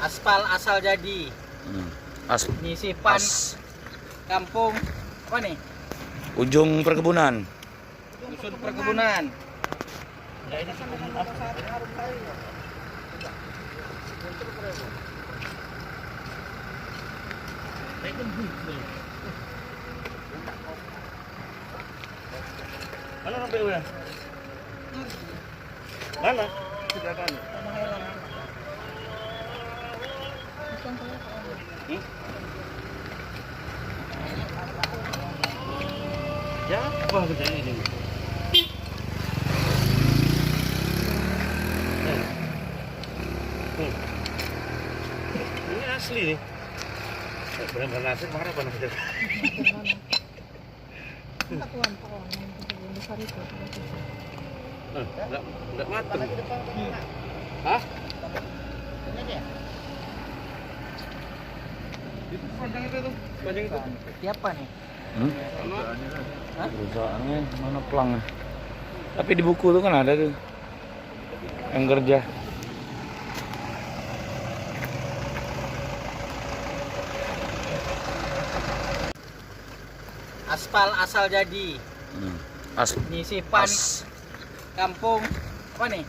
Aspal asal jadi. Ngisi pan kampung apa nih? Ujung perkebunan. Dusun perkebunan. Mana PU-nya? Mana? Sudah kan? Ya, apa kerjanya ini? Ini asli nih. Benar-benar asli, makanya apa namanya? Lakuan pohon yang besar itu. Enggak mateng. Hah? Ini dia. Itu panjang itu tuh, panjang itu. Siapa nih? Perusahaannya mana pelangnya? Tapi di buku tuh kan ada tuh yang kerja. Aspal asal jadi. Ngisi pan kampung apa nih?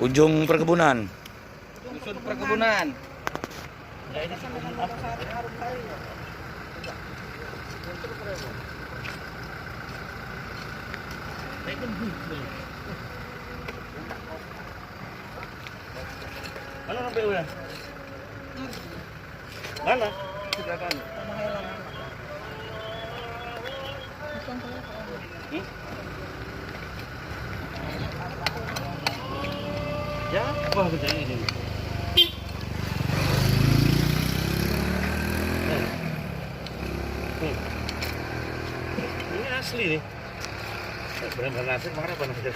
Ujung perkebunan. Dusun perkebunan. Mana PU-nya? Mana? Sudah kan? Ya, apa kerjanya ini? Ini asli nih. Benar-benar asli, makanya apa namanya?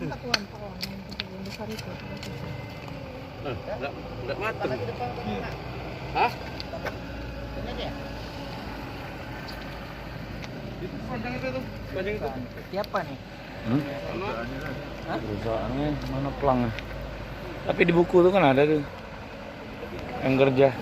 Lakuan pohon yang besar itu. Enggak mateng. Hah? Ini dia. Itu panjang itu tuh, panjang itu. Siapa nih? Perusahaannya mana pelangnya? Tapi di buku tuh kan ada tuh yang kerja.